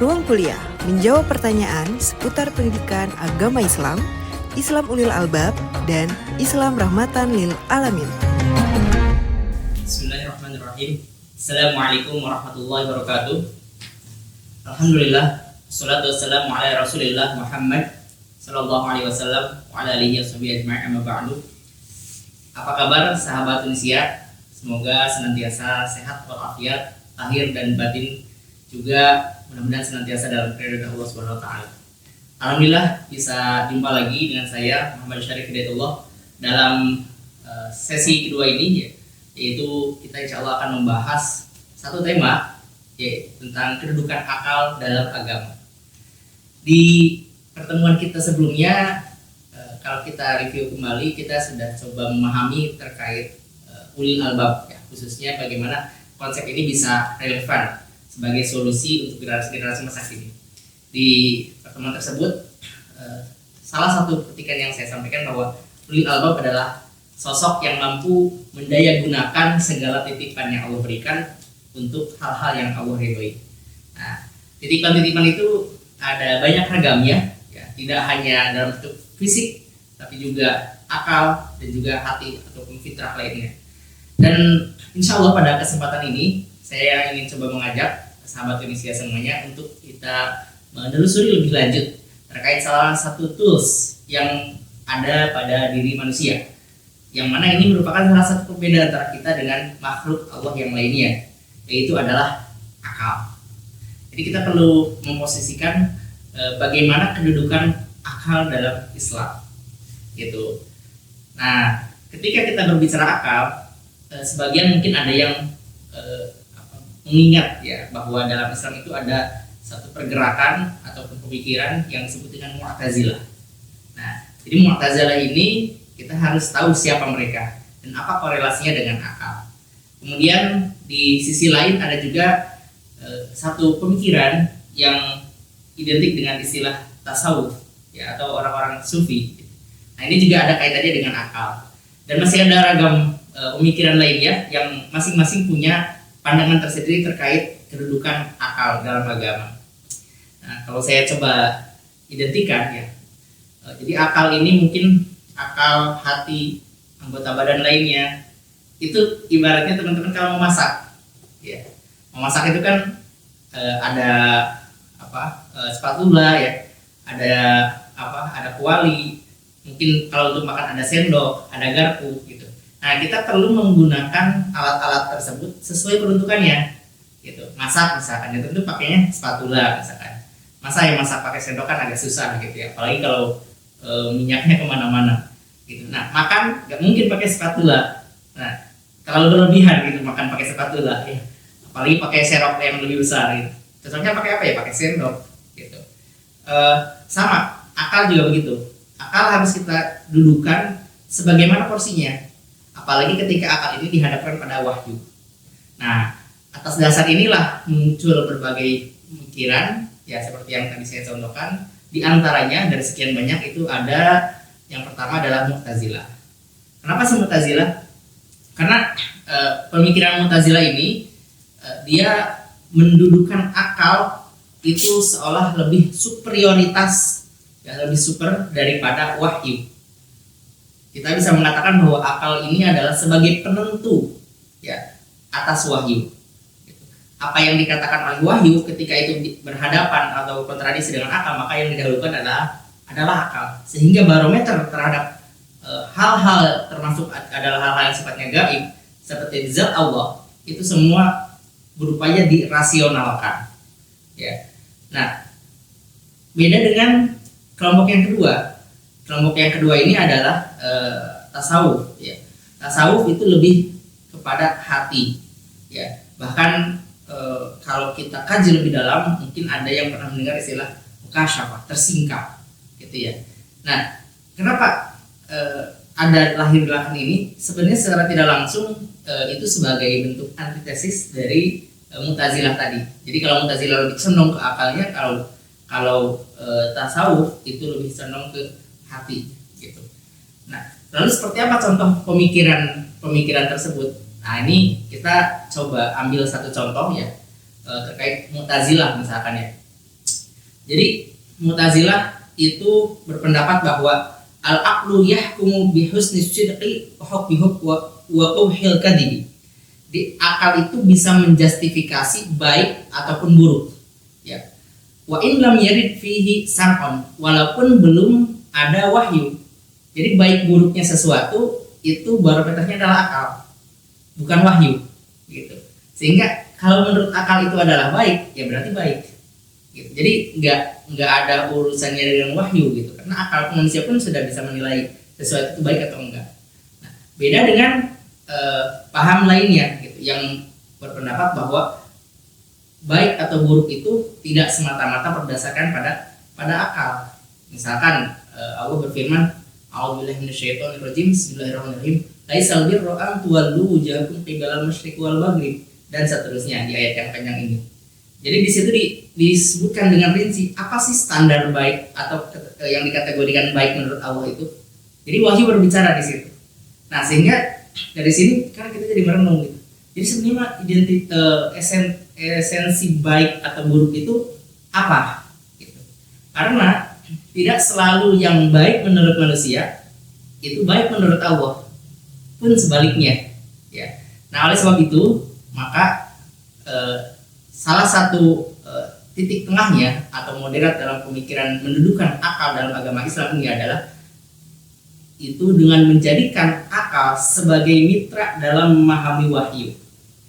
Ruang Kuliah menjawab pertanyaan seputar pendidikan agama Islam, Islam Ulil Albab, dan Islam Rahmatan Lil Alamin. Bismillahirrahmanirrahim. Assalamualaikum warahmatullahi wabarakatuh. Alhamdulillah, wassalatu wassalamu ala Rasulillah Muhammad sallallahu alaihi wasallam wa ala alihi washabihi ajma'in, amma ba'du. Apa kabar sahabat Tunisia? Semoga senantiasa sehat walafiat lahir dan batin, juga mudah-mudahan senantiasa dalam keridhaan Allah Subhanahu wa taala. Alhamdulillah bisa jumpa lagi dengan saya Muhammad Syarif Hidayatullah dalam sesi kedua ini, yaitu kita insya Allah akan membahas satu tema, yaitu tentang kedudukan akal dalam agama. Di pertemuan kita sebelumnya, kalau kita review kembali, kita sudah coba memahami terkait ulil albab, ya, khususnya bagaimana konsep ini bisa relevan sebagai solusi untuk generasi masa kini. Di pertemuan tersebut, salah satu petikan yang saya sampaikan bahwa ulil albab adalah sosok yang mampu mendayagunakan segala titipan yang Allah berikan untuk hal-hal yang Allah ridhoi. Nah, titipan-titipan itu ada banyak ragamnya, ya, tidak hanya dalam bentuk fisik, tapi juga akal dan juga hati ataupun fitrah lainnya. Dan insya Allah pada kesempatan ini saya ingin coba mengajak sahabat Tunisia semuanya untuk kita menelusuri lebih lanjut terkait salah satu tools yang ada pada diri manusia, yang mana ini merupakan salah satu perbedaan antara kita dengan makhluk Allah yang lainnya, yaitu adalah akal. Jadi kita perlu memposisikan bagaimana kedudukan akal dalam Islam, gitu. Nah, ketika kita berbicara akal, sebagian mungkin ada yang mengingat, ya, bahwa dalam Islam itu ada satu pergerakan ataupun pemikiran yang disebut dengan Mu'tazilah. Nah, jadi Mu'tazilah ini kita harus tahu siapa mereka dan apa korelasinya dengan akal. Kemudian di sisi lain ada juga satu pemikiran yang identik dengan istilah tasawuf, ya, atau orang-orang sufi. Nah, ini juga ada kaitannya dengan akal. Dan masih ada ragam pemikiran lainnya yang masing-masing punya pandangan tersendiri terkait kedudukan akal dalam agama. Nah, kalau saya coba identikan, ya, jadi akal ini mungkin akal, hati, anggota badan lainnya. Itu ibaratnya teman-teman kalau mau masak, ya, memasak itu kan ada spatula, ya, ada kuali, mungkin kalau untuk makan ada sendok, ada garpu, gitu. Nah, kita perlu menggunakan alat-alat tersebut sesuai peruntukannya, gitu. Masak misalkan, ya tentu pakainya spatula misalkan. Masa yang masak pakai sendok kan agak susah, gitu ya, apalagi kalau minyaknya kemana-mana, gitu. Nah, makan nggak mungkin pakai spatula. Nah, kalau berlebihan gitu makan pakai spatula, ya, apalagi pakai serok yang lebih besar, gitu. Cocoknya pakai apa ya? Pakai sendok, gitu. Sama, akal juga begitu. Akal harus kita dudukan sebagaimana porsinya. Apalagi ketika akal ini dihadapkan pada wahyu. Nah, atas dasar inilah muncul berbagai pemikiran, ya, seperti yang tadi saya contohkan. Di antaranya dari sekian banyak itu ada yang pertama adalah Mu'tazilah. Kenapa sih Mu'tazilah? Karena pemikiran Mu'tazilah ini dia mendudukan akal itu seolah lebih superioritas, ya, lebih super daripada wahyu. Kita bisa mengatakan bahwa akal ini adalah sebagai penentu, ya, atas wahyu. Apa yang dikatakan oleh wahyu ketika itu berhadapan atau kontradiksi dengan akal, maka yang didahulukan adalah akal. Sehingga barometer terhadap hal-hal, termasuk adalah hal-hal yang sifatnya gaib seperti zat Allah, itu semua berupaya dirasionalkan, ya. Nah, beda dengan kelompok yang kedua. Kelompok yang kedua ini adalah tasawuf, ya. Tasawuf itu lebih kepada hati, ya. Bahkan kalau kita kaji lebih dalam, mungkin ada yang pernah mendengar istilah mukasyafah, tersingkap, gitu ya. Nah, kenapa ada lahir belakang ini? Sebenarnya secara tidak langsung itu sebagai bentuk antitesis dari Mu'tazilah tadi. Jadi kalau Mu'tazilah lebih condong ke akalnya, kalau tasawuf itu lebih condong ke hati, gitu. Nah, lalu seperti apa contoh pemikiran tersebut? Nah, ini kita coba ambil satu contoh, ya, terkait Mu'tazilah misalkan, ya. Jadi Mu'tazilah itu berpendapat bahwa al-aqlu yahkumu bi husni sidqi wa hukmihi wa qubhil kadhibi. Di akal itu bisa menjustifikasi baik ataupun buruk. Ya. Wa in lam yarid fihi sam'un, walaupun belum ada wahyu. Jadi baik buruknya sesuatu itu barometernya adalah akal, bukan wahyu, gitu. Sehingga kalau menurut akal itu adalah baik, ya berarti baik. Gitu. Jadi nggak ada urusannya dengan wahyu gitu, karena akal manusia pun sudah bisa menilai sesuatu itu baik atau enggak. Nah, beda dengan paham lainnya gitu, yang berpendapat bahwa baik atau buruk itu tidak semata-mata berdasarkan pada akal. Misalkan Allah berfirman, A'udzubillahi minasyaitonir rajim, bismillahirrahmanirrahim, laisal birru an tuwallu wujuhakum qibalal masyriqi wal maghrib, dan seterusnya di ayat yang panjang ini. Jadi di situ disebutkan dengan rinci apa sih standar baik atau yang dikategorikan baik menurut Allah itu. Jadi wahyu berbicara di situ. Nah, sehingga dari sini kan kita jadi merenung gitu. Jadi sebenarnya esensi baik atau buruk itu apa? Gitu. Karena tidak selalu yang baik menurut manusia itu baik menurut Allah, pun sebaliknya. Ya. Nah, oleh sebab itu maka salah satu titik tengahnya atau moderat dalam pemikiran mendudukan akal dalam agama Islam ini adalah itu dengan menjadikan akal sebagai mitra dalam memahami wahyu.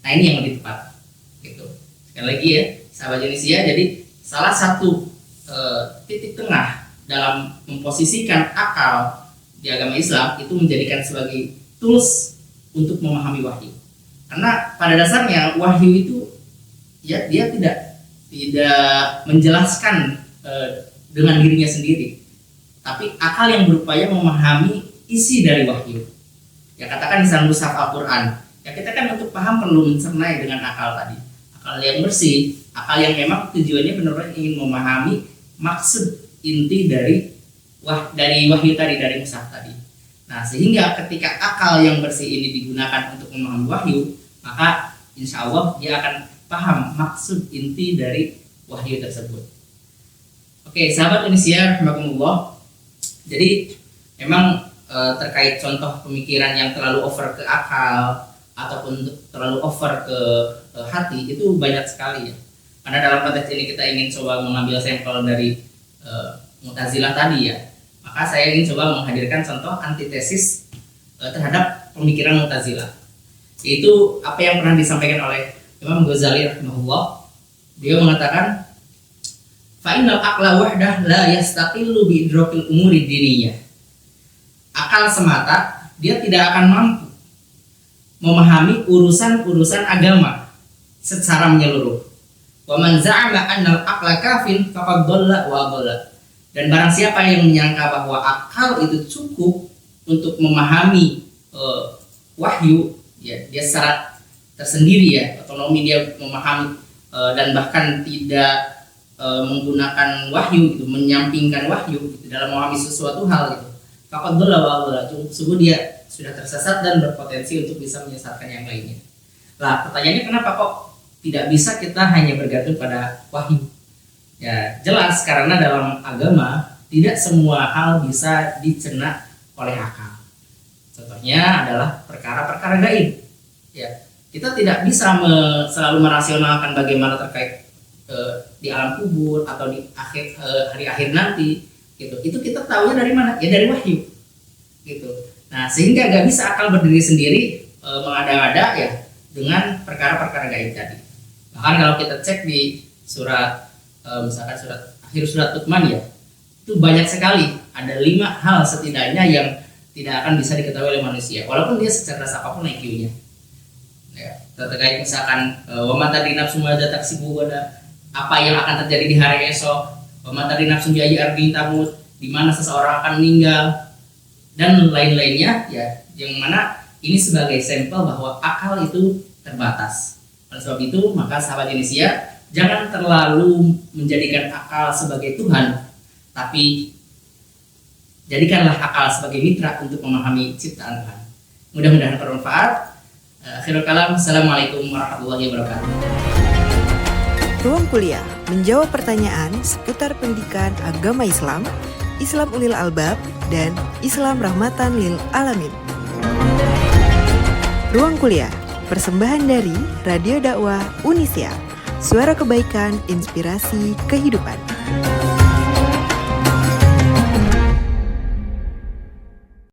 Nah, ini yang lebih tepat. Gitu. Sekali lagi ya, sahabat Indonesia, jadi salah satu titik tengah dalam memposisikan akal di agama Islam itu menjadikan sebagai tools untuk memahami wahyu. Karena pada dasarnya wahyu itu ya dia tidak menjelaskan dengan dirinya sendiri, tapi akal yang berupaya memahami isi dari wahyu. Ya katakan misalnya mushaf Al-Quran, ya kita kan untuk paham perlu mencernai dengan akal tadi, akal yang bersih, akal yang memang tujuannya benar-benar ingin memahami maksud inti dari wahyu tadi, dari mushaf tadi. Nah, sehingga ketika akal yang bersih ini digunakan untuk memahami wahyu, maka insya Allah dia akan paham maksud inti dari wahyu tersebut. Oke, sahabat Indonesia, rahimakumullah. Jadi memang terkait contoh pemikiran yang terlalu over ke akal ataupun terlalu over ke hati itu banyak sekali ya. Karena dalam konteks ini kita ingin coba mengambil sampel dari Mu'tazilah tadi ya. Maka saya ingin coba menghadirkan contoh antitesis terhadap pemikiran Mu'tazilah. Yaitu apa yang pernah disampaikan oleh Imam Ghazali rahimahullah. Beliau mengatakan, fa'innal aqla wahdah la yastaqillu bi idrakil umuri diniyah. Akal semata dia tidak akan mampu memahami urusan-urusan agama secara menyeluruh. Wa man za'ama annal aqla kafin faqad dhalla wa dhalla. Dan barang siapa yang menyangka bahwa akal itu cukup untuk memahami wahyu, ya dia secara tersendiri ya, otonomi dia memahami dan bahkan tidak menggunakan wahyu gitu, menyampingkan wahyu gitu, dalam memahami sesuatu hal gitu. Faqad dhalla wa dhalla, sungguh dia sudah tersesat dan berpotensi untuk bisa menyesatkan yang lainnya. Lah, pertanyaannya kenapa kok tidak bisa kita hanya bergantung pada wahyu? Ya, jelas karena dalam agama tidak semua hal bisa dicerna oleh akal. Contohnya adalah perkara-perkara gaib. Ya, kita tidak bisa selalu merasionalkan bagaimana terkait di alam kubur atau di hari akhir nanti gitu. Itu kita tahunya dari mana? Ya dari wahyu gitu. Nah, sehingga gak bisa akal berdiri sendiri mengada-ada ya dengan perkara-perkara gaib tadi. Bahkan kalau kita cek di surat misalkan akhir surat Luqman ya, itu banyak sekali, ada 5 hal setidaknya yang tidak akan bisa diketahui oleh manusia walaupun dia secerdas apapun IQ-nya. Ya, terkait misalkan wa ma tadri nafsun ma taksibu gada, apa yang akan terjadi di hari esok, wa ma tadri nafsun bi ayyi ardin tamut, di mana seseorang akan meninggal, dan lain-lainnya ya, yang mana ini sebagai sampel bahwa akal itu terbatas. Oleh sebab itu maka sahabat Indonesia, jangan terlalu menjadikan akal sebagai Tuhan, tapi jadikanlah akal sebagai mitra untuk memahami ciptaan Tuhan. Mudah-mudahan bermanfaat. Akhirul kalam, assalamualaikum warahmatullahi wabarakatuh. Ruang kuliah menjawab pertanyaan seputar pendidikan agama Islam, Islam Ulil Albab, dan Islam Rahmatan Lil Alamin. Ruang kuliah, persembahan dari Radio Dakwah Unisia, suara kebaikan, inspirasi kehidupan.